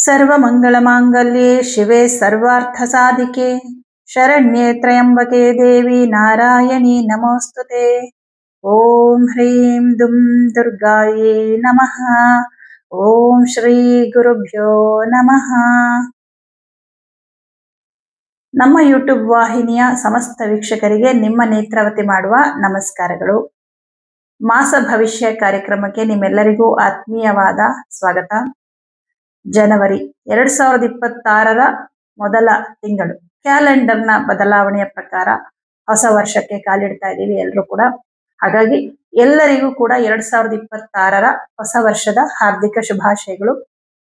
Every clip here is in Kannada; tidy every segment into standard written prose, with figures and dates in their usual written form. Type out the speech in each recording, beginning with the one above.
सर्वमङ्गलमाङ्गल्ये शिवे सर्वार्थसाधिके शरण्ये त्र्यम्बके देवी नारायणी नमोस्तुते। ॐ ह्रीं दुं दुर्गायै नमः। ॐ ಶ್ರೀ ಗುರುಭ್ಯೋ ನಮಃ. ನಮ್ಮ ಯೂಟ್ಯೂಬ್ ವಾಹಿನಿಯ ಸಮಸ್ತ ವೀಕ್ಷಕರಿಗೆ ನಿಮ್ಮ ನೇತ್ರಾವತಿ ಮಾಡುವ ನಮಸ್ಕಾರಗಳು. ಮಾಸ ಭವಿಷ್ಯ ಕಾರ್ಯಕ್ರಮಕ್ಕೆ ನಿಮ್ಮೆಲ್ಲರಿಗೂ ಆತ್ಮೀಯವಾದ ಸ್ವಾಗತ. ಜನವರಿ 2026ರ ಮೊದಲ ತಿಂಗಳು ಕ್ಯಾಲೆಂಡರ್ನ ಬದಲಾವಣೆಯ ಪ್ರಕಾರ ಹೊಸ ವರ್ಷಕ್ಕೆ ಕಾಲಿಡ್ತಾ ಇದ್ದೀವಿ ಎಲ್ಲರೂ ಕೂಡ. ಹಾಗಾಗಿ ಎಲ್ಲರಿಗೂ ಕೂಡ 2026ರ ಹೊಸ ವರ್ಷದ ಹಾರ್ದಿಕ ಶುಭಾಶಯಗಳು.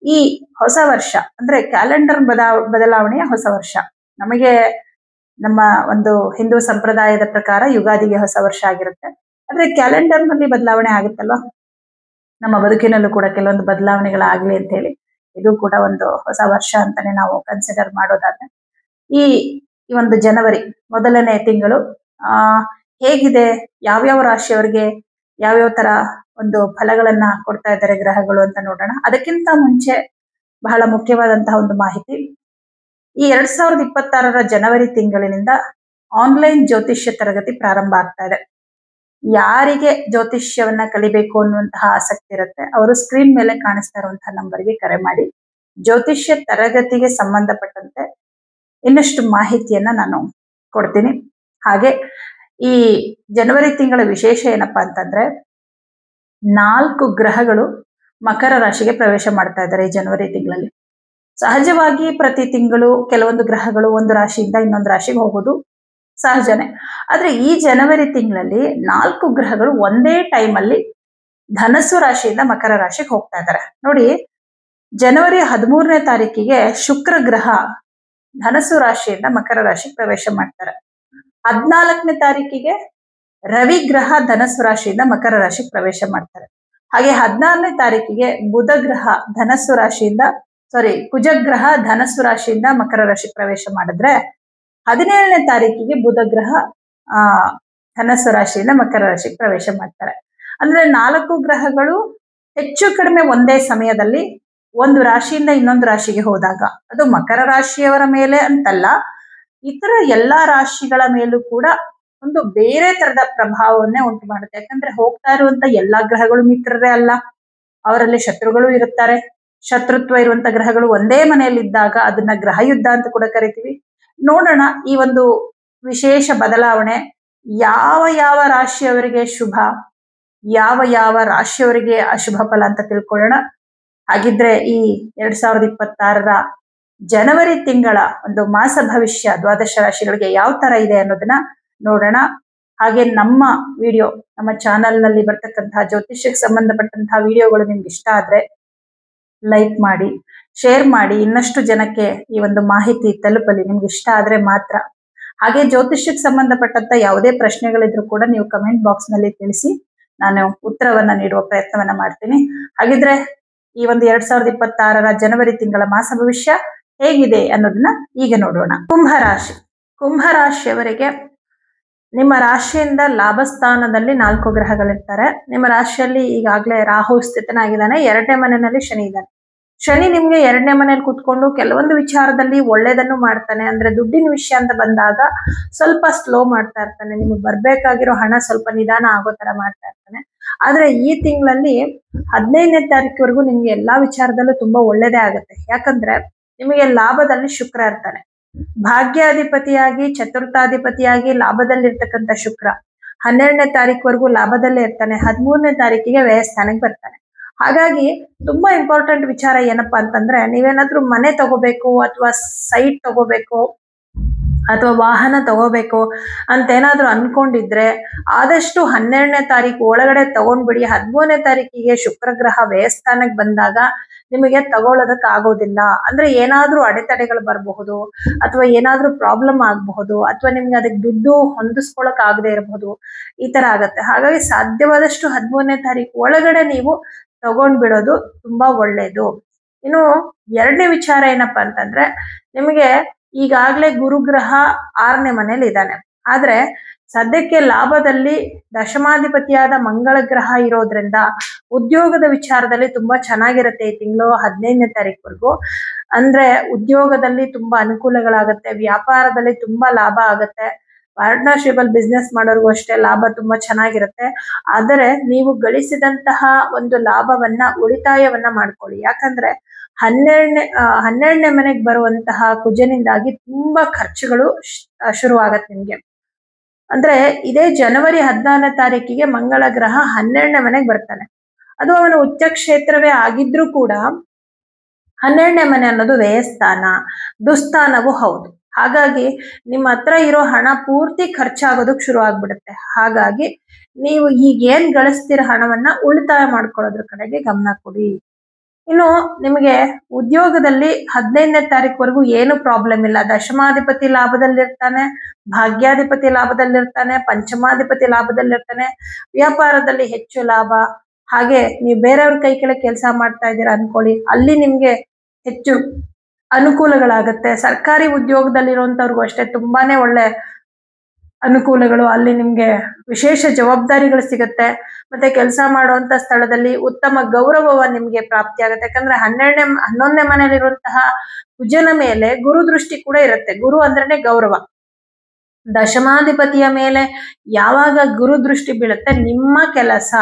ಈ ಹೊಸ ವರ್ಷ ಅಂದ್ರೆ ಕ್ಯಾಲೆಂಡರ್ ಬದಲಾವಣೆಯ ಹೊಸ ವರ್ಷ. ನಮಗೆ ನಮ್ಮ ಒಂದು ಹಿಂದೂ ಸಂಪ್ರದಾಯದ ಪ್ರಕಾರ ಯುಗಾದಿಗೆ ಹೊಸ ವರ್ಷ ಆಗಿರುತ್ತೆ. ಆದ್ರೆ ಕ್ಯಾಲೆಂಡರ್ ನಲ್ಲಿ ಬದಲಾವಣೆ ಆಗುತ್ತಲ್ವಾ, ನಮ್ಮ ಬದುಕಿನಲ್ಲೂ ಕೂಡ ಕೆಲವೊಂದು ಬದಲಾವಣೆಗಳಾಗ್ಲಿ ಅಂತ ಹೇಳಿ ಇದು ಕೂಡ ಒಂದು ಹೊಸ ವರ್ಷ ಅಂತಾನೆ ನಾವು ಕನ್ಸಿಡರ್ ಮಾಡೋದಾದ್ರೆ ಈ ಒಂದು ಜನವರಿ ಮೊದಲನೇ ತಿಂಗಳು ಹೇಗಿದೆ, ಯಾವ್ಯಾವ ರಾಶಿಯವರಿಗೆ ಯಾವ್ಯಾವ ತರ ಒಂದು ಫಲಗಳನ್ನ ಕೊಡ್ತಾ ಇದ್ದಾರೆ ಗ್ರಹಗಳು ಅಂತ ನೋಡೋಣ. ಅದಕ್ಕಿಂತ ಮುಂಚೆ ಬಹಳ ಮುಖ್ಯವಾದಂತಹ ಒಂದು ಮಾಹಿತಿ, ಈ 2026ರ ಜನವರಿ ತಿಂಗಳಿನಿಂದ ಆನ್ಲೈನ್ ಜ್ಯೋತಿಷ್ಯ ತರಗತಿ ಪ್ರಾರಂಭ ಆಗ್ತಾ ಇದೆ. ಯಾರಿಗೆ ಜ್ಯೋತಿಷ್ಯವನ್ನ ಕಲಿಬೇಕು ಅನ್ನುವಂತಹ ಆಸಕ್ತಿ ಇರುತ್ತೆ ಅವರು ಸ್ಕ್ರೀನ್ ಮೇಲೆ ಕಾಣಿಸ್ತಾ ಇರುವಂತಹ ನಂಬರ್ಗೆ ಕರೆ ಮಾಡಿ ಜ್ಯೋತಿಷ್ಯ ತರಗತಿಗೆ ಸಂಬಂಧಪಟ್ಟಂತೆ ಇನ್ನಷ್ಟು ಮಾಹಿತಿಯನ್ನ ನಾನು ಕೊಡ್ತೀನಿ. ಹಾಗೆ ಈ ಜನವರಿ ತಿಂಗಳ ವಿಶೇಷ ಏನಪ್ಪಾ ಅಂತಂದ್ರೆ 4 ಗ್ರಹಗಳು ಮಕರ ರಾಶಿಗೆ ಪ್ರವೇಶ ಮಾಡ್ತಾ ಇದ್ದಾರೆ ಈ ಜನವರಿ ತಿಂಗಳಲ್ಲಿ. ಸಹಜವಾಗಿ ಪ್ರತಿ ತಿಂಗಳು ಕೆಲವೊಂದು ಗ್ರಹಗಳು ಒಂದು ರಾಶಿಯಿಂದ ಇನ್ನೊಂದು ರಾಶಿಗೆ ಹೋಗೋದು ಸಹಜನೇ. ಆದ್ರೆ ಈ ಜನವರಿ ತಿಂಗಳಲ್ಲಿ 4 ಗ್ರಹಗಳು ಒಂದೇ ಟೈಮ್ ಅಲ್ಲಿ ಧನಸ್ಸು ರಾಶಿಯಿಂದ ಮಕರ ರಾಶಿಗೆ ಹೋಗ್ತಾ ಇದ್ದಾರೆ. ನೋಡಿ, ಜನವರಿ 13ನೇ ತಾರೀಕಿಗೆ ಶುಕ್ರ ಗ್ರಹ ಧನಸ್ಸು ರಾಶಿಯಿಂದ ಮಕರ ರಾಶಿಗೆ ಪ್ರವೇಶ ಮಾಡ್ತಾರೆ. 14ನೇ ತಾರೀಕಿಗೆ ರವಿ ಗ್ರಹ ಧನಸ್ಸು ರಾಶಿಯಿಂದ ಮಕರ ರಾಶಿಗೆ ಪ್ರವೇಶ ಮಾಡ್ತಾರೆ. ಹಾಗೆ 16ನೇ ತಾರೀಕಿಗೆ ಬುಧ ಗ್ರಹ ಧನಸ್ಸು ರಾಶಿಯಿಂದ ಕುಜಗ್ರಹ ಧನಸ್ಸು ರಾಶಿಯಿಂದ ಮಕರ ರಾಶಿಗೆ ಪ್ರವೇಶ ಮಾಡಿದ್ರೆ 17ನೇ ತಾರೀಕಿಗೆ ಬುಧ ಗ್ರಹ ಧನಸ್ಸು ರಾಶಿಯಿಂದ ಮಕರ ರಾಶಿಗೆ ಪ್ರವೇಶ ಮಾಡ್ತಾರೆ. ಅಂದ್ರೆ 4 ಗ್ರಹಗಳು ಹೆಚ್ಚು ಕಡಿಮೆ ಒಂದೇ ಸಮಯದಲ್ಲಿ ಒಂದು ರಾಶಿಯಿಂದ ಇನ್ನೊಂದು ರಾಶಿಗೆ ಹೋದಾಗ ಅದು ಮಕರ ರಾಶಿಯವರ ಮೇಲೆ ಅಂತಲ್ಲ, ಇತರ ಎಲ್ಲಾ ರಾಶಿಗಳ ಮೇಲೂ ಕೂಡ ಒಂದು ಬೇರೆ ತರದ ಪ್ರಭಾವವನ್ನೇ ಉಂಟು ಮಾಡುತ್ತೆ. ಯಾಕಂದ್ರೆ ಹೋಗ್ತಾ ಇರುವಂತ ಎಲ್ಲಾ ಗ್ರಹಗಳು ಮಿತ್ರರೇ ಅಲ್ಲ, ಅವರಲ್ಲಿ ಶತ್ರುಗಳು ಇರುತ್ತಾರೆ. ಶತ್ರುತ್ವ ಇರುವಂತ ಗ್ರಹಗಳು ಒಂದೇ ಮನೆಯಲ್ಲಿದ್ದಾಗ ಅದನ್ನ ಗ್ರಹ ಯುದ್ಧ ಅಂತ ಕೂಡ ಕರಿತೀವಿ. ನೋಡೋಣ ಈ ಒಂದು ವಿಶೇಷ ಬದಲಾವಣೆ ಯಾವ ಯಾವ ರಾಶಿಯವರಿಗೆ ಶುಭ, ಯಾವ ಯಾವ ರಾಶಿಯವರಿಗೆ ಅಶುಭ ಫಲ ಅಂತ ತಿಳ್ಕೊಳ್ಳೋಣ. ಹಾಗಿದ್ರೆ ಈ 2026ರ ಜನವರಿ ತಿಂಗಳ ಒಂದು ಮಾಸ ಭವಿಷ್ಯ 12 ರಾಶಿಗಳಿಗೆ ಯಾವ ತರ ಇದೆ ಅನ್ನೋದನ್ನ ನೋಡೋಣ. ಹಾಗೆ ನಮ್ಮ ವಿಡಿಯೋ, ನಮ್ಮ ಚಾನೆಲ್ ನಲ್ಲಿ ಬರ್ತಕ್ಕಂತಹ ಜ್ಯೋತಿಷ್ಯಕ್ಕೆ ಸಂಬಂಧಪಟ್ಟಂತಹ ವಿಡಿಯೋಗಳು ನಿಮ್ಗೆ ಇಷ್ಟ ಆದ್ರೆ ಲೈಕ್ ಮಾಡಿ, ಶೇರ್ ಮಾಡಿ, ಇನ್ನಷ್ಟು ಜನಕ್ಕೆ ಈ ಒಂದು ಮಾಹಿತಿ ತಲುಪಲಿ. ನಿಮ್ಗೆ ಇಷ್ಟ ಆದ್ರೆ ಮಾತ್ರ. ಹಾಗೆ ಜ್ಯೋತಿಷ್ಯಕ್ಕೆ ಸಂಬಂಧಪಟ್ಟಂತ ಯಾವುದೇ ಪ್ರಶ್ನೆಗಳಿದ್ರು ಕೂಡ ನೀವು ಕಮೆಂಟ್ ಬಾಕ್ಸ್ ನಲ್ಲಿ ತಿಳಿಸಿ, ನಾನು ಉತ್ತರವನ್ನ ನೀಡುವ ಪ್ರಯತ್ನವನ್ನ ಮಾಡ್ತೀನಿ. ಹಾಗಿದ್ರೆ ಈ ಒಂದು 2026ರ ಜನವರಿ ತಿಂಗಳ ಮಾಸ ಭವಿಷ್ಯ ಹೇಗಿದೆ ಅನ್ನೋದನ್ನ ಈಗ ನೋಡೋಣ. ಕುಂಭರಾಶಿಯವರಿಗೆ ನಿಮ್ಮ ರಾಶಿಯಿಂದ ಲಾಭಸ್ಥಾನದಲ್ಲಿ 4 ಗ್ರಹಗಳಿರ್ತಾರೆ. ನಿಮ್ಮ ರಾಶಿಯಲ್ಲಿ ಈಗಾಗಲೇ ರಾಹು ಸ್ಥಿತನಾಗಿದ್ದಾನೆ, 2ನೇ ಮನೆಯಲ್ಲಿ ಶನಿ ಇದ್ದಾನೆ. ಶನಿ ನಿಮ್ಗೆ 2ನೇ ಮನೇಲಿ ಕೂತ್ಕೊಂಡು ಕೆಲವೊಂದು ವಿಚಾರದಲ್ಲಿ ಒಳ್ಳೇದನ್ನು ಮಾಡ್ತಾನೆ. ಅಂದ್ರೆ ದುಡ್ಡಿನ ವಿಷಯ ಅಂತ ಬಂದಾಗ ಸ್ವಲ್ಪ ಸ್ಲೋ ಮಾಡ್ತಾ ಇರ್ತಾನೆ, ನಿಮಗೆ ಬರ್ಬೇಕಾಗಿರೋ ಹಣ ಸ್ವಲ್ಪ ನಿಧಾನ ಆಗೋ ತರ ಮಾಡ್ತಾ ಇರ್ತಾನೆ. ಆದ್ರೆ ಈ ತಿಂಗಳಲ್ಲಿ 15ನೇ ತಾರೀಕುವರೆಗೂ ನಿಮ್ಗೆ ಎಲ್ಲಾ ವಿಚಾರದಲ್ಲೂ ತುಂಬಾ ಒಳ್ಳೇದೇ ಆಗುತ್ತೆ. ಯಾಕಂದ್ರೆ ನಿಮಗೆ ಲಾಭದಲ್ಲಿ ಶುಕ್ರ ಇರ್ತಾನೆ. ಭಾಗ್ಯಾಧಿಪತಿಯಾಗಿ ಚತುರ್ಥಾಧಿಪತಿಯಾಗಿ ಲಾಭದಲ್ಲಿರ್ತಕ್ಕಂಥ ಶುಕ್ರ 12ನೇ ತಾರೀಕುವರೆಗೂ ಲಾಭದಲ್ಲೇ ಇರ್ತಾನೆ. 13ನೇ ತಾರೀಕಿಗೆ ವ್ಯಯಸ್ಥಾನಕ್ಕೆ ಬರ್ತಾನೆ. ಹಾಗಾಗಿ ತುಂಬಾ ಇಂಪಾರ್ಟೆಂಟ್ ವಿಚಾರ ಏನಪ್ಪಾ ಅಂತಂದ್ರೆ, ನೀವೇನಾದ್ರೂ ಮನೆ ತಗೋಬೇಕು ಅಥವಾ ಸೈಟ್ ತಗೋಬೇಕು ಅಥವಾ ವಾಹನ ತಗೋಬೇಕು ಅಂತ ಏನಾದ್ರೂ ಅನ್ಕೊಂಡಿದ್ರೆ ಆದಷ್ಟು 12ನೇ ತಾರೀಕು ಒಳಗಡೆ ತಗೊಂಡ್ಬಿಡಿ. 13ನೇ ತಾರೀಕಿಗೆ ಶುಕ್ರ ಗ್ರಹ ವ್ಯಯಸ್ಥಾನಕ್ಕೆ ಬಂದಾಗ ನಿಮಗೆ ತಗೊಳ್ಳೋದಕ್ಕೆ ಆಗೋದಿಲ್ಲ. ಅಂದ್ರೆ ಏನಾದ್ರೂ ಅಡೆತಡೆಗಳು ಬರಬಹುದು, ಅಥವಾ ಏನಾದ್ರೂ ಪ್ರಾಬ್ಲಮ್ ಆಗಬಹುದು, ಅಥವಾ ನಿಮ್ಗೆ ಅದಕ್ಕೆ ದುಡ್ಡು ಹೊಂದಿಸ್ಕೊಳಕ್ ಆಗದೆ ಇರಬಹುದು, ಈ ತರ ಆಗತ್ತೆ. ಹಾಗಾಗಿ ಸಾಧ್ಯವಾದಷ್ಟು 13ನೇ ತಾರೀಕು ಒಳಗಡೆ ನೀವು ತಗೊಂಡ್ಬಿಡೋದು ತುಂಬಾ ಒಳ್ಳೇದು. ಇನ್ನು 2ನೇ ವಿಚಾರ ಏನಪ್ಪಾ ಅಂತಂದ್ರೆ, ನಿಮಗೆ ಈಗಾಗ್ಲೇ ಗುರುಗ್ರಹ 6ನೇ ಮನೇಲಿ ಇದ್ದಾನೆ. ಆದ್ರೆ ಸದ್ಯಕ್ಕೆ ಲಾಭದಲ್ಲಿ ದಶಮಾಧಿಪತಿಯಾದ ಮಂಗಳ ಗ್ರಹ ಇರೋದ್ರಿಂದ ಉದ್ಯೋಗದ ವಿಚಾರದಲ್ಲಿ ತುಂಬಾ ಚೆನ್ನಾಗಿರುತ್ತೆ ಈ ತಿಂಗಳು 15ನೇ ತಾರೀಕುವರೆಗೂ. ಅಂದ್ರೆ ಉದ್ಯೋಗದಲ್ಲಿ ತುಂಬಾ ಅನುಕೂಲಗಳಾಗತ್ತೆ, ವ್ಯಾಪಾರದಲ್ಲಿ ತುಂಬಾ ಲಾಭ ಆಗತ್ತೆ, ಪಾರ್ಟ್ನರ್ಶಿಪ್ ಅಲ್ಲಿ ಬಿಸ್ನೆಸ್ ಮಾಡೋರ್ಗೂ ಅಷ್ಟೇ ಲಾಭ ತುಂಬಾ ಚೆನ್ನಾಗಿರುತ್ತೆ. ಆದರೆ ನೀವು ಗಳಿಸಿದಂತಹ ಒಂದು ಲಾಭವನ್ನ ಉಳಿತಾಯವನ್ನ ಮಾಡ್ಕೊಳ್ಳಿ. ಯಾಕಂದ್ರೆ ಹನ್ನೆರಡನೇ ಮನೆಗೆ ಬರುವಂತಹ ಕುಜನಿಂದಾಗಿ ತುಂಬಾ ಖರ್ಚುಗಳು ಶುರುವಾಗತ್ತೆ ನಿಮ್ಗೆ. ಅಂದ್ರೆ ಇದೇ ಜನವರಿ 14ನೇ ತಾರೀಕಿಗೆ ಮಂಗಳ ಗ್ರಹ 12ನೇ ಮನೆಗೆ ಬರ್ತಾನೆ. ಅದು ಅವನ ಉಚ್ಚ ಕ್ಷೇತ್ರವೇ ಆಗಿದ್ರೂ ಕೂಡ 12ನೇ ಮನೆ ಅನ್ನೋದು ವ್ಯಯಸ್ಥಾನ, ದುಸ್ಥಾನವೂ ಹೌದು. ಹಾಗಾಗಿ ನಿಮ್ಮ ಹತ್ರ ಇರೋ ಹಣ ಪೂರ್ತಿ ಖರ್ಚಾಗೋದಕ್ಕೆ ಶುರು ಆಗ್ಬಿಡುತ್ತೆ. ಹಾಗಾಗಿ ನೀವು ಈಗೇನ್ ಗಳಿಸ್ತಿರೋ ಹಣವನ್ನ ಉಳಿತಾಯ ಮಾಡ್ಕೊಳ್ಳೋದ್ರ ಕಡೆಗೆ ಗಮನ ಕೊಡಿ. ಇನ್ನು ನಿಮಗೆ ಉದ್ಯೋಗದಲ್ಲಿ 15ನೇ ತಾರೀಕುವರೆಗೂ ಏನು ಪ್ರಾಬ್ಲಮ್ ಇಲ್ಲ. ದಶಮಾಧಿಪತಿ ಲಾಭದಲ್ಲಿರ್ತಾನೆ, ಭಾಗ್ಯಾಧಿಪತಿ ಲಾಭದಲ್ಲಿರ್ತಾನೆ, ಪಂಚಮಾಧಿಪತಿ ಲಾಭದಲ್ಲಿರ್ತಾನೆ. ವ್ಯಾಪಾರದಲ್ಲಿ ಹೆಚ್ಚು ಲಾಭ. ಹಾಗೆ ನೀವು ಬೇರೆಯವ್ರ ಕೈ ಕೆಳಗೆ ಕೆಲಸ ಮಾಡ್ತಾ ಇದ್ದೀರಾ ಅನ್ಕೊಳ್ಳಿ, ಅಲ್ಲಿ ನಿಮ್ಗೆ ಹೆಚ್ಚು ಅನುಕೂಲಗಳಾಗತ್ತೆ. ಸರ್ಕಾರಿ ಉದ್ಯೋಗದಲ್ಲಿರುವಂತವ್ರಿಗೂ ಅಷ್ಟೇ ತುಂಬಾನೇ ಒಳ್ಳೆ ಅನುಕೂಲಗಳು. ಅಲ್ಲಿ ನಿಮ್ಗೆ ವಿಶೇಷ ಜವಾಬ್ದಾರಿಗಳು ಸಿಗುತ್ತೆ. ಮತ್ತೆ ಕೆಲಸ ಮಾಡುವಂತ ಸ್ಥಳದಲ್ಲಿ ಉತ್ತಮ ಗೌರವವ ನಿಮ್ಗೆ ಪ್ರಾಪ್ತಿ ಆಗುತ್ತೆ. ಯಾಕಂದ್ರೆ 11ನೇ ಮನೆಯಲ್ಲಿರುವಂತಹ ಕುಜನ ಮೇಲೆ ಗುರು ದೃಷ್ಟಿ ಕೂಡ ಇರುತ್ತೆ. ಗುರು ಅಂದ್ರೇನೆ ಗೌರವ. ದಶಮಾಧಿಪತಿಯ ಮೇಲೆ ಯಾವಾಗ ಗುರು ದೃಷ್ಟಿ ಬೀಳುತ್ತೆ, ನಿಮ್ಮ ಕೆಲಸ,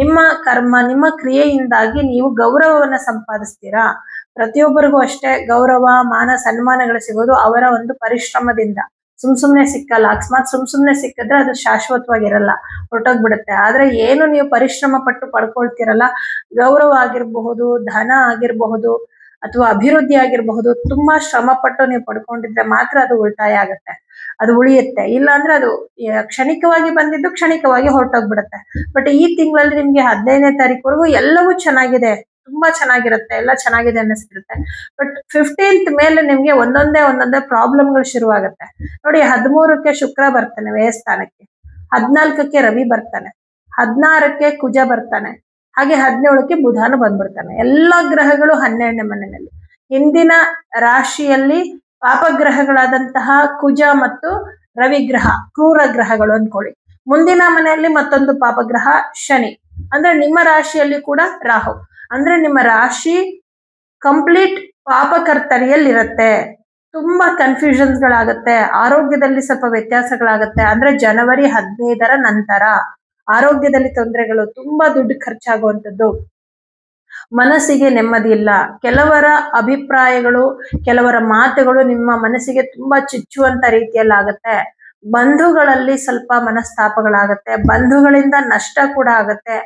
ನಿಮ್ಮ ಕರ್ಮ, ನಿಮ್ಮ ಕ್ರಿಯೆಯಿಂದಾಗಿ ನೀವು ಗೌರವವನ್ನ ಸಂಪಾದಿಸ್ತೀರಾ. ಪ್ರತಿಯೊಬ್ಬರಿಗೂ ಅಷ್ಟೇ ಗೌರವ, ಮಾನ, ಸನ್ಮಾನಗಳು ಸಿಗೋದು ಅವರ ಒಂದು ಪರಿಶ್ರಮದಿಂದ. ಸುಮ್ನೆ ಸಿಕ್ಕಲ್ಲ. ಅಕಸ್ಮಾತ್ ಸುಮ್ನೆ ಸಿಕ್ಕಿದ್ರೆ ಅದು ಶಾಶ್ವತವಾಗಿರಲ್ಲ, ಹೊರಟೋಗ್ಬಿಡುತ್ತೆ. ಆದ್ರೆ ಏನು ನೀವು ಪರಿಶ್ರಮ ಪಟ್ಟು ಪಡ್ಕೊಳ್ತಿರಲ್ಲ, ಗೌರವ ಆಗಿರಬಹುದು, ಧನ ಆಗಿರಬಹುದು, ಅಥವಾ ಅಭಿವೃದ್ಧಿ ಆಗಿರಬಹುದು, ತುಂಬಾ ಶ್ರಮ ಪಟ್ಟು ನೀವು ಪಡ್ಕೊಂಡಿದ್ರೆ ಮಾತ್ರ ಅದು ಉಳಿತಾಯ ಆಗತ್ತೆ, ಅದು ಉಳಿಯುತ್ತೆ. ಇಲ್ಲ ಅಂದ್ರೆ ಅದು ಕ್ಷಣಿಕವಾಗಿ ಬಂದಿದ್ದು ಕ್ಷಣಿಕವಾಗಿ ಹೊರಟೋಗ್ಬಿಡುತ್ತೆ. ಬಟ್ ಈ ತಿಂಗಳಲ್ಲಿ ನಿಮ್ಗೆ 15ನೇ ತಾರೀಕುವರೆಗೂ ಎಲ್ಲವೂ ಚೆನ್ನಾಗಿದೆ, ತುಂಬಾ ಚೆನ್ನಾಗಿರುತ್ತೆ, ಎಲ್ಲ ಚೆನ್ನಾಗಿದೆ ಅನ್ನಿಸ್ತಿರುತ್ತೆ. ಬಟ್ 15th ಮೇಲೆ ನಿಮ್ಗೆ ಒಂದೊಂದೇ ಪ್ರಾಬ್ಲಮ್ಗಳು ಶುರುವಾಗುತ್ತೆ. ನೋಡಿ, 13ಕ್ಕೆ ಶುಕ್ರ ಬರ್ತಾನೆ ವ್ಯಯಸ್ಥಾನಕ್ಕೆ, 14ಕ್ಕೆ ರವಿ ಬರ್ತಾನೆ, 16ಕ್ಕೆ ಕುಜ ಬರ್ತಾನೆ, ಹಾಗೆ 17ಕ್ಕೆ ಬುಧನು ಬಂದ್ಬಿಡ್ತಾನೆ. ಎಲ್ಲ ಗ್ರಹಗಳು 12ನೇ ಮನೆಯಲ್ಲಿ. ಹಿಂದಿನ ರಾಶಿಯಲ್ಲಿ ಪಾಪಗ್ರಹಗಳಾದಂತಹ ಕುಜ ಮತ್ತು ರವಿ ಗ್ರಹ ಕ್ರೂರ ಗ್ರಹಗಳು ಅನ್ಕೊಳ್ಳಿ. ಮುಂದಿನ ಮನೆಯಲ್ಲಿ ಮತ್ತೊಂದು ಪಾಪಗ್ರಹ ಶನಿ. ಅಂದ್ರೆ ನಿಮ್ಮ ರಾಶಿಯಲ್ಲಿ ಕೂಡ ರಾಹು. ಅಂದ್ರೆ ನಿಮ್ಮ ರಾಶಿ ಕಂಪ್ಲೀಟ್ ಪಾಪಕರ್ತರಿಯಲ್ಲಿರುತ್ತೆ. ತುಂಬಾ ಕನ್ಫ್ಯೂಷನ್ಸ್ ಗಳಾಗತ್ತೆ. ಆರೋಗ್ಯದಲ್ಲಿ ಸ್ವಲ್ಪ ವ್ಯತ್ಯಾಸಗಳಾಗತ್ತೆ. ಅಂದ್ರೆ ಜನವರಿ 15ರ ನಂತರ ಆರೋಗ್ಯದಲ್ಲಿ ತೊಂದರೆಗಳು, ತುಂಬಾ ದುಡ್ಡು ಖರ್ಚಾಗುವಂಥದ್ದು, ಮನಸ್ಸಿಗೆ ನೆಮ್ಮದಿ ಇಲ್ಲ, ಕೆಲವರ ಅಭಿಪ್ರಾಯಗಳು, ಕೆಲವರ ಮಾತುಗಳು ನಿಮ್ಮ ಮನಸ್ಸಿಗೆ ತುಂಬಾ ಚುಚ್ಚುವಂತ ರೀತಿಯಲ್ಲಾಗತ್ತೆ. ಬಂಧುಗಳಲ್ಲಿ ಸ್ವಲ್ಪ ಮನಸ್ತಾಪಗಳಾಗತ್ತೆ, ಬಂಧುಗಳಿಂದ ನಷ್ಟ ಕೂಡ ಆಗತ್ತೆ.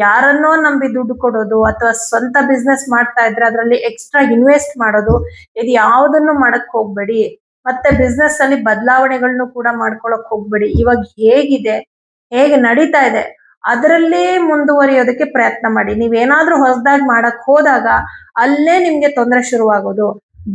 ಯಾರನ್ನೋ ನಂಬಿ ದುಡ್ಡು ಕೊಡೋದು, ಅಥವಾ ಸ್ವಂತ ಬಿಸ್ನೆಸ್ ಮಾಡ್ತಾ ಇದ್ರೆ ಅದರಲ್ಲಿ ಎಕ್ಸ್ಟ್ರಾ ಇನ್ವೆಸ್ಟ್ ಮಾಡೋದು, ಇದು ಯಾವುದನ್ನು ಮಾಡಕ್ ಹೋಗ್ಬೇಡಿ. ಮತ್ತೆ ಬಿಸ್ನೆಸ್ ಅಲ್ಲಿ ಬದಲಾವಣೆಗಳನ್ನು ಕೂಡ ಮಾಡ್ಕೊಳಕ್ ಹೋಗ್ಬೇಡಿ. ಇವಾಗ ಹೇಗೆ ನಡೀತಾ ಇದೆ ಅದರಲ್ಲೇ ಮುಂದುವರಿಯೋದಕ್ಕೆ ಪ್ರಯತ್ನ ಮಾಡಿ. ನೀವೇನಾದ್ರೂ ಹೊಸದಾಗಿ ಮಾಡಕ್ ಹೋದಾಗ ಅಲ್ಲೇ ನಿಮ್ಗೆ ತೊಂದರೆ ಶುರುವಾಗೋದು.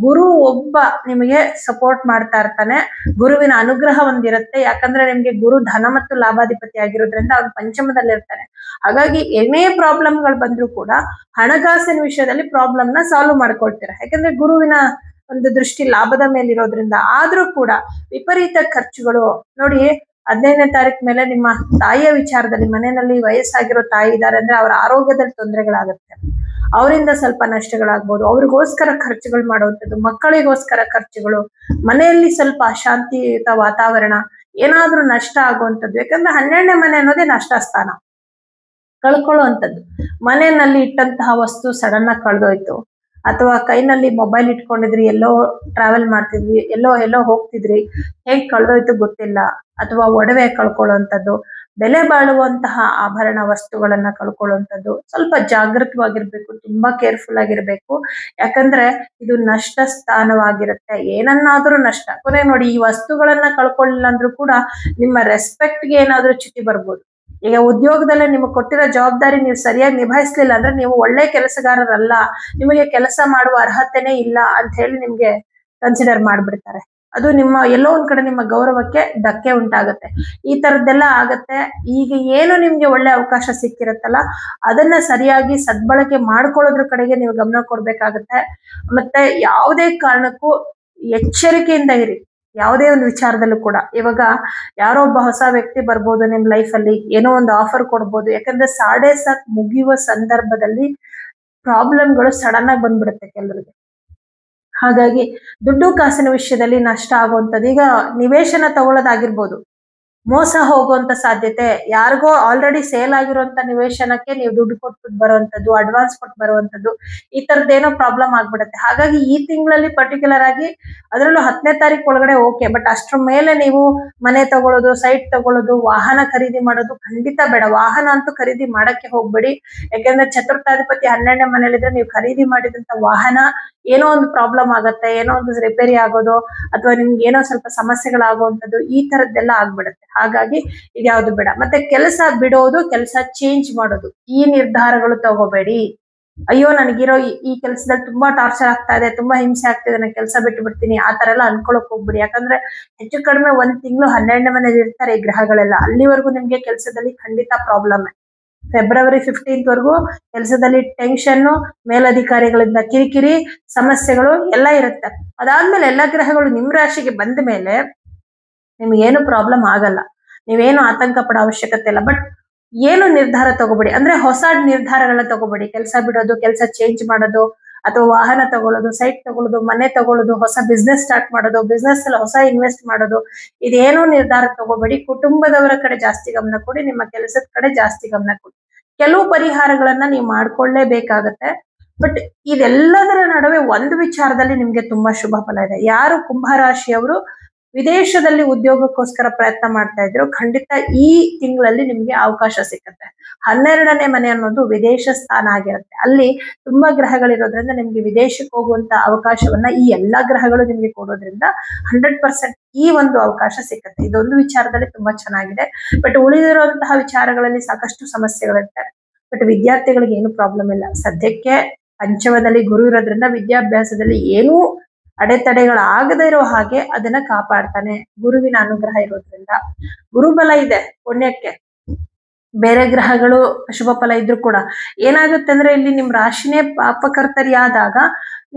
ಗುರು ಒಬ್ಬ ನಿಮಗೆ ಸಪೋರ್ಟ್ ಮಾಡ್ತಾ ಇರ್ತಾನೆ, ಗುರುವಿನ ಅನುಗ್ರಹ ಒಂದಿರುತ್ತೆ. ಯಾಕಂದ್ರೆ ನಿಮ್ಗೆ ಗುರು ಧನ ಮತ್ತು ಲಾಭಾಧಿಪತಿ ಆಗಿರೋದ್ರಿಂದ ಅವ್ನು ಪಂಚಮದಲ್ಲಿರ್ತಾನೆ. ಹಾಗಾಗಿ ಏನೇ ಪ್ರಾಬ್ಲಮ್ಗಳು ಬಂದ್ರೂ ಕೂಡ ಹಣಕಾಸಿನ ವಿಷಯದಲ್ಲಿ ಪ್ರಾಬ್ಲಮ್ ನ ಸಾಲ್ವ್ ಮಾಡ್ಕೊಳ್ತೀರಾ. ಯಾಕಂದ್ರೆ ಗುರುವಿನ ಒಂದು ದೃಷ್ಟಿ ಲಾಭದ ಮೇಲೆ ಇರೋದ್ರಿಂದ. ಆದ್ರೂ ಕೂಡ ವಿಪರೀತ ಖರ್ಚುಗಳು ನೋಡಿ. 15ನೇ ತಾರೀಕು ಮೇಲೆ ನಿಮ್ಮ ತಾಯಿಯ ವಿಚಾರದಲ್ಲಿ, ಮನೆಯಲ್ಲಿ ವಯಸ್ಸಾಗಿರೋ ತಾಯಿ ಇದ್ದಾರೆ ಅಂದ್ರೆ ಅವರ ಆರೋಗ್ಯದಲ್ಲಿ ತೊಂದರೆಗಳಾಗುತ್ತೆ, ಅವರಿಂದ ಸ್ವಲ್ಪ ನಷ್ಟಗಳಾಗ್ಬೋದು. ಅವ್ರಿಗೋಸ್ಕರ ಖರ್ಚುಗಳು ಮಾಡುವಂಥದ್ದು, ಮಕ್ಕಳಿಗೋಸ್ಕರ ಖರ್ಚುಗಳು, ಮನೆಯಲ್ಲಿ ಸ್ವಲ್ಪ ಅಶಾಂತಿಯುತ ವಾತಾವರಣ, ಏನಾದ್ರೂ ನಷ್ಟ ಆಗುವಂಥದ್ದು. ಯಾಕಂದ್ರೆ 12ನೇ ಮನೆ ಅನ್ನೋದೇ ನಷ್ಟ ಸ್ಥಾನ, ಕಳ್ಕೊಳ್ಳುವಂಥದ್ದು. ಮನೆಯಲ್ಲಿ ಇಟ್ಟಂತಹ ವಸ್ತು ಸಡನ್ ಆಗಿ ಕಳೆದೋಯ್ತು, ಅಥವಾ ಕೈನಲ್ಲಿ ಮೊಬೈಲ್ ಇಟ್ಕೊಂಡಿದ್ರಿ, ಎಲ್ಲೋ ಟ್ರಾವೆಲ್ ಮಾಡ್ತಿದ್ವಿ, ಎಲ್ಲೋ ಹೋಗ್ತಿದ್ರಿ, ಹೇಗ್ ಕಳೆದೋಯ್ತು ಗೊತ್ತಿಲ್ಲ, ಅಥವಾ ಒಡವೆ ಕಳ್ಕೊಳ್ಳುವಂಥದ್ದು, ಬೆಲೆ ಬಾಳುವಂತಹ ಆಭರಣ ವಸ್ತುಗಳನ್ನ ಕಳ್ಕೊಳ್ಳುವಂಥದ್ದು. ಸ್ವಲ್ಪ ಜಾಗೃತವಾಗಿರ್ಬೇಕು, ತುಂಬಾ ಕೇರ್ಫುಲ್ ಆಗಿರ್ಬೇಕು. ಯಾಕಂದ್ರೆ ಇದು ನಷ್ಟ ಸ್ಥಾನವಾಗಿರುತ್ತೆ. ಏನನ್ನಾದ್ರೂ ನಷ್ಟ. ಕೊನೆ ನೋಡಿ, ಈ ವಸ್ತುಗಳನ್ನ ಕಳ್ಕೊಳ್ಳಿಲ್ಲ ಅಂದ್ರೂ ಕೂಡ ನಿಮ್ಮ ರೆಸ್ಪೆಕ್ಟ್ಗೆ ಏನಾದ್ರೂ ಚ್ಯುತಿ ಬರ್ಬೋದು. ಈಗ ಉದ್ಯೋಗದಲ್ಲೇ ನಿಮಗೆ ಕೊಟ್ಟಿರೋ ಜವಾಬ್ದಾರಿ ನೀವು ಸರಿಯಾಗಿ ನಿಭಾಯಿಸ್ಲಿಲ್ಲ ಅಂದ್ರೆ ನೀವು ಒಳ್ಳೆ ಕೆಲಸಗಾರರಲ್ಲ, ನಿಮಗೆ ಕೆಲಸ ಮಾಡುವ ಅರ್ಹತೆನೇ ಇಲ್ಲ ಅಂತ ಹೇಳಿ ನಿಮ್ಗೆ ಕನ್ಸಿಡರ್ ಮಾಡ್ಬಿಡ್ತಾರೆ. ಅದು ನಿಮ್ಮ ಎಲ್ಲೋ ಒಂದ್ ಕಡೆ ನಿಮ್ಮ ಗೌರವಕ್ಕೆ ಧಕ್ಕೆ ಉಂಟಾಗುತ್ತೆ. ಈ ತರದ್ದೆಲ್ಲ ಆಗತ್ತೆ. ಈಗ ಏನು ನಿಮ್ಗೆ ಒಳ್ಳೆ ಅವಕಾಶ ಸಿಕ್ಕಿರತ್ತಲ್ಲ, ಅದನ್ನ ಸರಿಯಾಗಿ ಸದ್ಬಳಕೆ ಮಾಡ್ಕೊಳ್ಳೋದ್ರ ಕಡೆಗೆ ನೀವು ಗಮನ ಕೊಡ್ಬೇಕಾಗತ್ತೆ. ಮತ್ತೆ ಯಾವುದೇ ಕಾರಣಕ್ಕೂ ಎಚ್ಚರಿಕೆಯಿಂದ ಇರಿ. ಯಾವುದೇ ಒಂದು ವಿಚಾರದಲ್ಲೂ ಕೂಡ. ಇವಾಗ ಯಾರೋ ಒಬ್ಬ ಹೊಸ ವ್ಯಕ್ತಿ ಬರ್ಬೋದು ನಿಮ್ ಲೈಫ್ ಅಲ್ಲಿ, ಏನೋ ಒಂದು ಆಫರ್ ಕೊಡ್ಬೋದು. ಯಾಕಂದ್ರೆ ಸಾಡೆ ಸಾತ್ ಮುಗಿಯುವ ಸಂದರ್ಭದಲ್ಲಿ ಪ್ರಾಬ್ಲಮ್ಗಳು ಸಡನ್ ಆಗಿ ಬಂದ್ಬಿಡುತ್ತೆ ಕೆಲವರಿಗೆ. ಹಾಗಾಗಿ ದುಡ್ಡು ಕಾಸಿನ ವಿಷಯದಲ್ಲಿ ನಷ್ಟ ಆಗುವಂಥದ್ದು. ಈಗ ನಿವೇಶನ ತಗೊಳ್ಳೋದಾಗಿರ್ಬೋದು, ಮೋಸ ಹೋಗುವಂತ ಸಾಧ್ಯತೆ. ಯಾರಿಗೋ ಆಲ್ರೆಡಿ ಸೇಲ್ ಆಗಿರುವಂತ ನಿವೇಶನಕ್ಕೆ ನೀವು ದುಡ್ಡು ಕೊಟ್ಬಿಟ್ಟು ಬರುವಂತದ್ದು, ಅಡ್ವಾನ್ಸ್ ಕೊಟ್ಟು ಬರುವಂತದ್ದು, ಈ ತರದ್ದೇನೋ ಪ್ರಾಬ್ಲಮ್ ಆಗ್ಬಿಡುತ್ತೆ. ಹಾಗಾಗಿ ಈ ತಿಂಗಳಲ್ಲಿ ಪರ್ಟಿಕ್ಯುಲರ್ ಆಗಿ, ಅದರಲ್ಲೂ 10ನೇ ತಾರೀಕು ಒಳಗಡೆ ಓಕೆ, ಬಟ್ ಅಷ್ಟ್ರ ಮೇಲೆ ನೀವು ಮನೆ ತಗೊಳ್ಳೋದು, ಸೈಟ್ ತಗೊಳ್ಳೋದು, ವಾಹನ ಖರೀದಿ ಮಾಡೋದು ಖಂಡಿತ ಬೇಡ. ವಾಹನ ಅಂತೂ ಖರೀದಿ ಮಾಡಕ್ಕೆ ಹೋಗ್ಬೇಡಿ. ಯಾಕಂದ್ರೆ ಚತುರ್ಥಾಧಿಪತಿ 12ನೇ ಮನೇಲಿದ್ರೆ ನೀವು ಖರೀದಿ ಮಾಡಿದಂತ ವಾಹನ ಏನೋ ಒಂದು ಪ್ರಾಬ್ಲಮ್ ಆಗತ್ತೆ, ಏನೋ ಒಂದು ರಿಪೇರಿ ಆಗೋದು, ಅಥವಾ ನಿಮ್ಗೆ ಏನೋ ಸ್ವಲ್ಪ ಸಮಸ್ಯೆಗಳಾಗುವಂಥದ್ದು, ಈ ತರದ್ದೆಲ್ಲ ಆಗ್ಬಿಡುತ್ತೆ. ಹಾಗಾಗಿ ಇದ್ಯಾವುದು ಬೇಡ. ಮತ್ತೆ ಕೆಲಸ ಬಿಡೋದು, ಕೆಲಸ ಚೇಂಜ್ ಮಾಡೋದು, ಈ ನಿರ್ಧಾರಗಳು ತಗೋಬೇಡಿ. ಅಯ್ಯೋ ನನಗಿರೋ ಈ ಕೆಲಸದಲ್ಲಿ ತುಂಬಾ ಟಾರ್ಚರ್ ಆಗ್ತಾ ಇದೆ, ತುಂಬಾ ಹಿಂಸೆ ಆಗ್ತಿದೆ, ನಾನು ಕೆಲಸ ಬಿಟ್ಟು ಬಿಡ್ತೀನಿ, ಆ ತರ ಎಲ್ಲ ಅನ್ಕೊಳಕ್ ಹೋಗ್ಬಿಡಿ. ಯಾಕಂದ್ರೆ ಹೆಚ್ಚು ಕಡಿಮೆ 1 ತಿಂಗಳು 12ನೇ ಮನೇಲಿ ಇರ್ತಾರೆ ಈ ಗ್ರಹಗಳೆಲ್ಲ. ಅಲ್ಲಿವರೆಗೂ ನಿಮ್ಗೆ ಕೆಲಸದಲ್ಲಿ ಖಂಡಿತ ಪ್ರಾಬ್ಲಮ್. ಫೆಬ್ರವರಿ 15th ವರೆಗೂ ಕೆಲಸದಲ್ಲಿ ಟೆನ್ಷನ್, ಮೇಲಧಿಕಾರಿಗಳಿಂದ ಕಿರಿಕಿರಿ, ಸಮಸ್ಯೆಗಳು ಎಲ್ಲ ಇರುತ್ತೆ. ಅದಾದ್ಮೇಲೆ ಎಲ್ಲಾ ಗ್ರಹಗಳು ನಿಮ್ ರಾಶಿಗೆ ಬಂದ ಮೇಲೆ ನಿಮ್ಗೇನು ಪ್ರಾಬ್ಲಮ್ ಆಗಲ್ಲ, ನೀವೇನು ಆತಂಕ ಪಡೋ ಅವಶ್ಯಕತೆ ಇಲ್ಲ. ಬಟ್ ಏನು ನಿರ್ಧಾರ ತಗೋಬೇಡಿ, ಅಂದ್ರೆ ಹೊಸ ನಿರ್ಧಾರಗಳನ್ನ ತಗೋಬೇಡಿ. ಕೆಲಸ ಬಿಡೋದು, ಕೆಲಸ ಚೇಂಜ್ ಮಾಡೋದು, ಅಥವಾ ವಾಹನ ತಗೊಳ್ಳೋದು, ಸೈಟ್ ತಗೊಳ್ಳೋದು, ಮನೆ ತಗೊಳ್ಳೋದು, ಹೊಸ ಬಿಸ್ನೆಸ್ ಸ್ಟಾರ್ಟ್ ಮಾಡೋದು, ಬಿಸ್ನೆಸ್ ಅಲ್ಲಿ ಹೊಸ ಇನ್ವೆಸ್ಟ್ ಮಾಡೋದು, ಇದೇನೋ ನಿರ್ಧಾರ ತಗೋಬೇಡಿ. ಕುಟುಂಬದವರ ಕಡೆ ಜಾಸ್ತಿ ಗಮನ ಕೊಡಿ, ನಿಮ್ಮ ಕೆಲಸದ ಕಡೆ ಜಾಸ್ತಿ ಗಮನ ಕೊಡಿ. ಕೆಲವು ಪರಿಹಾರಗಳನ್ನ ನೀವು ಮಾಡ್ಕೊಳ್ಳೇಬೇಕಾಗತ್ತೆ. ಬಟ್ ಇದೆಲ್ಲದರ ನಡುವೆ ಒಂದು ವಿಚಾರದಲ್ಲಿ ನಿಮ್ಗೆ ತುಂಬಾ ಶುಭ ಫಲ ಇದೆ. ಯಾರು ಕುಂಭರಾಶಿಯವರು ವಿದೇಶದಲ್ಲಿ ಉದ್ಯೋಗಕ್ಕೋಸ್ಕರ ಪ್ರಯತ್ನ ಮಾಡ್ತಾ ಇದ್ರು, ಖಂಡಿತ ಈ ತಿಂಗಳಲ್ಲಿ ನಿಮ್ಗೆ ಅವಕಾಶ ಸಿಕ್ಕತ್ತೆ. 12ನೇ ಮನೆ ಅನ್ನೋದು ವಿದೇಶ ಸ್ಥಾನ ಆಗಿರುತ್ತೆ. ಅಲ್ಲಿ ತುಂಬಾ ಗ್ರಹಗಳಿರೋದ್ರಿಂದ ನಿಮ್ಗೆ ವಿದೇಶಕ್ಕೆ ಹೋಗುವಂತ ಅವಕಾಶವನ್ನ ಈ ಎಲ್ಲಾ ಗ್ರಹಗಳು ನಿಮ್ಗೆ ಕೊಡೋದ್ರಿಂದ 100% ಈ ಒಂದು ಅವಕಾಶ ಸಿಕ್ಕತ್ತೆ. ಇದೊಂದು ವಿಚಾರದಲ್ಲಿ ತುಂಬಾ ಚೆನ್ನಾಗಿದೆ. ಬಟ್ ಉಳಿದಿರುವಂತಹ ವಿಚಾರಗಳಲ್ಲಿ ಸಾಕಷ್ಟು ಸಮಸ್ಯೆಗಳಿರುತ್ತೆ. ಬಟ್ ವಿದ್ಯಾರ್ಥಿಗಳಿಗೆ ಏನು ಪ್ರಾಬ್ಲಮ್ ಇಲ್ಲ. ಸದ್ಯಕ್ಕೆ ಪಂಚಮದಲ್ಲಿ ಗುರು ಇರೋದ್ರಿಂದ ವಿದ್ಯಾಭ್ಯಾಸದಲ್ಲಿ ಏನೂ ಅಡೆತಡೆಗಳಾಗದೇ ಇರೋ ಹಾಗೆ ಅದನ್ನ ಕಾಪಾಡ್ತಾನೆ, ಗುರುವಿನ ಅನುಗ್ರಹ ಇರೋದ್ರಿಂದ. ಗುರುಬಲ ಇದೆ ಪುಣ್ಯಕ್ಕೆ. ಬೇರೆ ಗ್ರಹಗಳು ಶುಭ ಫಲ ಇದ್ರು ಕೂಡ ಏನಾಗುತ್ತೆ ಅಂದ್ರೆ, ಇಲ್ಲಿ ನಿಮ್ ರಾಶಿನೇ ಪಾಪಕರ್ತರಿಯಾದಾಗ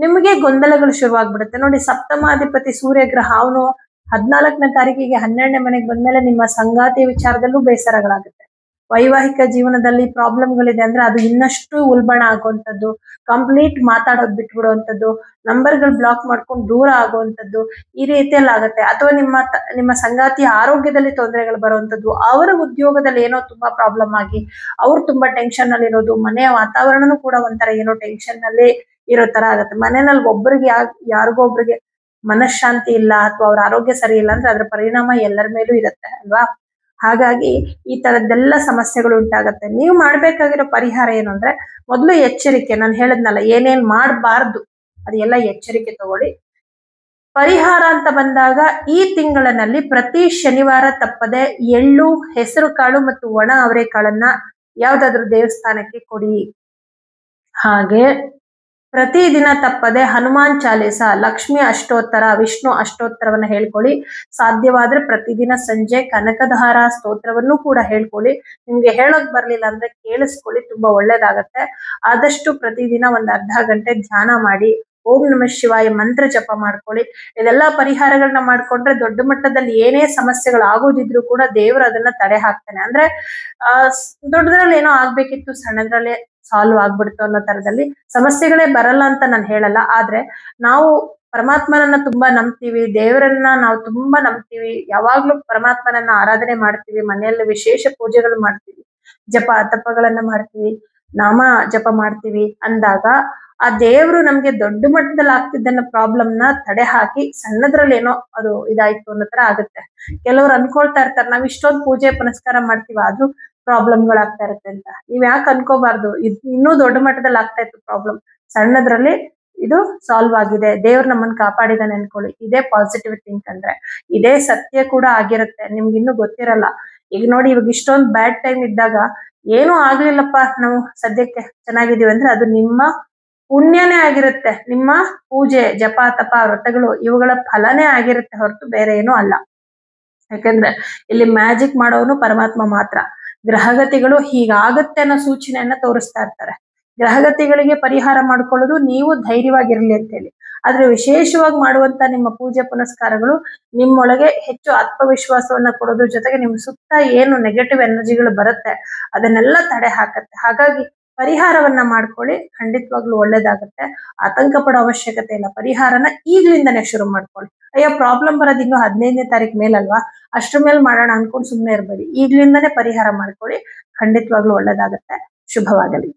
ನಿಮ್ಗೆ ಗೊಂದಲಗಳು ಶುರುವಾಗ್ಬಿಡುತ್ತೆ. ನೋಡಿ, ಸಪ್ತಮಾಧಿಪತಿ ಸೂರ್ಯ ಗ್ರಹ, ಅವನು 14ನೇ ತಾರೀಕಿಗೆ 12ನೇ ಮನೆಗೆ ಬಂದ್ಮೇಲೆ ನಿಮ್ಮ ಸಂಗಾತಿ ವಿಚಾರದಲ್ಲೂ ಬೇಸರಗಳಾಗುತ್ತೆ. ವೈವಾಹಿಕ ಜೀವನದಲ್ಲಿ ಪ್ರಾಬ್ಲಮ್ಗಳಿದೆ ಅಂದ್ರೆ ಅದು ಇನ್ನಷ್ಟು ಉಲ್ಬಣ ಆಗುವಂಥದ್ದು, ಕಂಪ್ಲೀಟ್ ಮಾತಾಡೋದು ಬಿಟ್ಬಿಡುವಂಥದ್ದು, ನಂಬರ್ಗಳು ಬ್ಲಾಕ್ ಮಾಡ್ಕೊಂಡು ದೂರ ಆಗುವಂಥದ್ದು, ಈ ರೀತಿಯಲ್ಲಿ ಆಗುತ್ತೆ. ಅಥವಾ ನಿಮ್ಮ ಸಂಗಾತಿಯ ಆರೋಗ್ಯದಲ್ಲಿ ತೊಂದರೆಗಳು ಬರುವಂಥದ್ದು, ಅವರ ಉದ್ಯೋಗದಲ್ಲಿ ಏನೋ ತುಂಬಾ ಪ್ರಾಬ್ಲಮ್ ಆಗಿ ಅವ್ರು ತುಂಬಾ ಟೆನ್ಷನ್ ಅಲ್ಲಿ ಇರೋದು, ಮನೆಯ ವಾತಾವರಣನೂ ಕೂಡ ಒಂಥರ ಏನೋ ಟೆನ್ಷನ್ ನಲ್ಲಿ ಇರೋ ತರ ಆಗುತ್ತೆ. ಮನೆಯಲ್ಲಿ ಒಬ್ಬರಿಗೆ ಯಾರಿಗೋ ಒಬ್ರಿಗೆ ಮನಃಶಾಂತಿ ಇಲ್ಲ, ಅಥವಾ ಅವ್ರ ಆರೋಗ್ಯ ಸರಿ ಇಲ್ಲ ಅಂದ್ರೆ ಅದ್ರ ಪರಿಣಾಮ ಎಲ್ಲರ ಮೇಲೂ ಇರುತ್ತೆ ಅಲ್ವಾ. ಹಾಗಾಗಿ ಈ ತರದ್ದೆಲ್ಲ ಸಮಸ್ಯೆಗಳು ಉಂಟಾಗತ್ತೆ. ನೀವು ಮಾಡ್ಬೇಕಾಗಿರೋ ಪರಿಹಾರ ಏನು ಅಂದ್ರೆ, ಮೊದಲು ಎಚ್ಚರಿಕೆ. ನಾನು ಹೇಳದ್ನಲ್ಲ, ಏನೇನ್ ಮಾಡಬಾರ್ದು ಅದೆಲ್ಲ ಎಚ್ಚರಿಕೆ ತಗೊಳ್ಳಿ. ಪರಿಹಾರ ಅಂತ ಬಂದಾಗ ಈ ತಿಂಗಳಿನಲ್ಲಿ ಪ್ರತಿ ಶನಿವಾರ ತಪ್ಪದೆ ಎಳ್ಳು, ಹೆಸರು ಕಾಳು ಮತ್ತು ಒಣ ಅವರೆಕಾಳನ್ನ ಯಾವ್ದಾದ್ರು ದೇವಸ್ಥಾನಕ್ಕೆ ಕೊಡಿ. ಹಾಗೆ ಪ್ರತಿದಿನ ತಪ್ಪದೆ ಹನುಮಾನ್ ಚಾಲೀಸ, ಲಕ್ಷ್ಮಿ ಅಷ್ಟೋತ್ತರ, ವಿಷ್ಣು ಅಷ್ಟೋತ್ತರವನ್ನ ಹೇಳ್ಕೊಳ್ಳಿ. ಸಾಧ್ಯವಾದ್ರೆ ಪ್ರತಿದಿನ ಸಂಜೆ ಕನಕಧಾರ ಸ್ತೋತ್ರವನ್ನು ಕೂಡ ಹೇಳ್ಕೊಳ್ಳಿ. ನಿಮ್ಗೆ ಹೇಳೋಕ್ ಬರ್ಲಿಲ್ಲ ಅಂದ್ರೆ ಕೇಳಿಸ್ಕೊಳ್ಳಿ, ತುಂಬಾ ಒಳ್ಳೇದಾಗತ್ತೆ. ಆದಷ್ಟು ಪ್ರತಿದಿನ ಒಂದ್ ಅರ್ಧ ಗಂಟೆ ಧ್ಯಾನ ಮಾಡಿ, ಓಂ ನಮಃ ಶಿವಾಯ ಮಂತ್ರ ಜಪ ಮಾಡ್ಕೊಳ್ಳಿ. ಇದೆಲ್ಲಾ ಪರಿಹಾರಗಳನ್ನ ಮಾಡ್ಕೊಂಡ್ರೆ ದೊಡ್ಡ ಮಟ್ಟದಲ್ಲಿ ಏನೇ ಸಮಸ್ಯೆಗಳು ಆಗೋದಿದ್ರು ಕೂಡ ದೇವರು ಅದನ್ನ ತಡೆ ಹಾಕ್ತಾನೆ. ಅಂದ್ರೆ ದೊಡ್ಡದ್ರಲ್ಲಿ ಏನೋ ಆಗ್ಬೇಕಿತ್ತು, ಸಣ್ಣದ್ರಲ್ಲೇ ಸಾಲ್ವ್ ಆಗ್ಬಿಡ್ತು ಅನ್ನೋ ತರದಲ್ಲಿ ಸಮಸ್ಯೆಗಳೇ ಬರಲ್ಲ ಅಂತ ನಾನು ಹೇಳಲ್ಲ. ಆದ್ರೆ ನಾವು ಪರಮಾತ್ಮನನ್ನ ತುಂಬಾ ನಂಬ್ತೀವಿ, ದೇವರನ್ನ ನಾವು ತುಂಬಾ ನಂಬ್ತೀವಿ, ಯಾವಾಗ್ಲೂ ಪರಮಾತ್ಮನನ್ನ ಆರಾಧನೆ ಮಾಡ್ತೀವಿ, ಮನೆಯಲ್ಲಿ ವಿಶೇಷ ಪೂಜೆಗಳು ಮಾಡ್ತೀವಿ, ಜಪ ತಪಗಳನ್ನ ಮಾಡ್ತೀವಿ, ನಾಮ ಜಪ ಮಾಡ್ತೀವಿ ಅಂದಾಗ ಆ ದೇವ್ರು ನಮ್ಗೆ ದೊಡ್ಡ ಮಟ್ಟದಲ್ಲಿ ಆಗ್ತಿದ್ದನ್ನ ಪ್ರಾಬ್ಲಮ್ನ ತಡೆ ಹಾಕಿ ಸಣ್ಣದ್ರಲ್ಲಿ ಏನೋ ಅದು ಇದಾಯ್ತು ಅನ್ನೋ ತರ ಆಗುತ್ತೆ. ಕೆಲವ್ರು ಅನ್ಕೊಳ್ತಾ ಇರ್ತಾರೆ, ನಾವ್ ಇಷ್ಟೊಂದು ಪೂಜೆ ಪುನಸ್ಕಾರ ಮಾಡ್ತೀವಿ ಆದ್ರೂ ಪ್ರಾಬ್ಲಮ್ಗಳಾಗ್ತಾ ಇರುತ್ತೆ ಅಂತ. ನೀವ್ ಯಾಕೆ ಅನ್ಕೋಬಾರ್ದು, ಇನ್ನೂ ದೊಡ್ಡ ಮಟ್ಟದಲ್ಲಿ ಆಗ್ತಾ ಇತ್ತು ಪ್ರಾಬ್ಲಮ್, ಸಣ್ಣದ್ರಲ್ಲಿ ಇದು ಸಾಲ್ವ್ ಆಗಿದೆ, ದೇವ್ರು ನಮ್ಮನ್ನ ಕಾಪಾಡಿದಾನೆ ಅನ್ಕೊಳ್ಳಿ. ಇದೇ ಪಾಸಿಟಿವ್ ಥಿಂಕ್. ಅಂದ್ರೆ ಇದೇ ಸತ್ಯ ಕೂಡ ಆಗಿರುತ್ತೆ, ನಿಮ್ಗೆ ಇನ್ನೂ ಗೊತ್ತಿರಲ್ಲ. ಈಗ ನೋಡಿ, ಇವಾಗ ಇಷ್ಟೊಂದು ಬ್ಯಾಡ್ ಟೈಮ್ ಇದ್ದಾಗ ಏನೂ ಆಗ್ಲಿಲ್ಲಪ್ಪ, ನಾವು ಸದ್ಯಕ್ಕೆ ಚೆನ್ನಾಗಿದೀವಿ ಅಂದ್ರೆ ಅದು ನಿಮ್ಮ ಪುಣ್ಯನೇ ಆಗಿರುತ್ತೆ. ನಿಮ್ಮ ಪೂಜೆ, ಜಪ ತಪ, ವ್ರತಗಳು ಇವುಗಳ ಫಲನೇ ಆಗಿರುತ್ತೆ ಹೊರತು ಬೇರೆ ಏನೂ ಅಲ್ಲ. ಯಾಕಂದ್ರೆ ಇಲ್ಲಿ ಮ್ಯಾಜಿಕ್ ಮಾಡೋನು ಪರಮಾತ್ಮ ಮಾತ್ರ. ಗ್ರಹಗತಿಗಳು ಹೀಗಾಗತ್ತೆ ಅನ್ನೋ ಸೂಚನೆಯನ್ನ ತೋರಿಸ್ತಾ ಇರ್ತಾರೆ. ಗ್ರಹಗತಿಗಳಿಗೆ ಪರಿಹಾರ ಮಾಡ್ಕೊಳ್ಳೋದು ನೀವು ಧೈರ್ಯವಾಗಿರ್ಲಿ ಅಂತ ಹೇಳಿ. ಆದ್ರೆ ವಿಶೇಷವಾಗಿ ಮಾಡುವಂತ ನಿಮ್ಮ ಪೂಜೆ ಪುನಸ್ಕಾರಗಳು ನಿಮ್ಮೊಳಗೆ ಹೆಚ್ಚು ಆತ್ಮವಿಶ್ವಾಸವನ್ನ ಕೊಡೋದ್ರ ಜೊತೆಗೆ ನಿಮ್ಮ ಸುತ್ತ ಏನು ನೆಗೆಟಿವ್ ಎನರ್ಜಿಗಳು ಬರುತ್ತೆ ಅದನ್ನೆಲ್ಲ ತಡೆ ಹಾಕತ್ತೆ. ಹಾಗಾಗಿ ಪರಿಹಾರವನ್ನ ಮಾಡ್ಕೊಳ್ಳಿ, ಖಂಡಿತವಾಗ್ಲೂ ಒಳ್ಳೇದಾಗತ್ತೆ. ಆತಂಕ ಪಡೋ ಅವಶ್ಯಕತೆ ಇಲ್ಲ. ಪರಿಹಾರನ ಈಗ್ಲಿಂದನೇ ಶುರು ಮಾಡ್ಕೊಳ್ಳಿ. ಅಯ್ಯೋ ಪ್ರಾಬ್ಲಮ್ ಬರೋದು ಇನ್ನು 15ನೇ ತಾರೀಕು ಮೇಲಲ್ವಾ, ಅಷ್ಟ್ರ ಮೇಲೆ ಮಾಡೋಣ ಅನ್ಕೊಂಡು ಸುಮ್ಮನೆ ಇರಬೇಡಿ. ಈಗ್ಲಿಂದನೇ ಪರಿಹಾರ ಮಾಡ್ಕೊಳ್ಳಿ, ಖಂಡಿತವಾಗ್ಲೂ ಒಳ್ಳೇದಾಗತ್ತೆ. ಶುಭವಾಗಲಿ.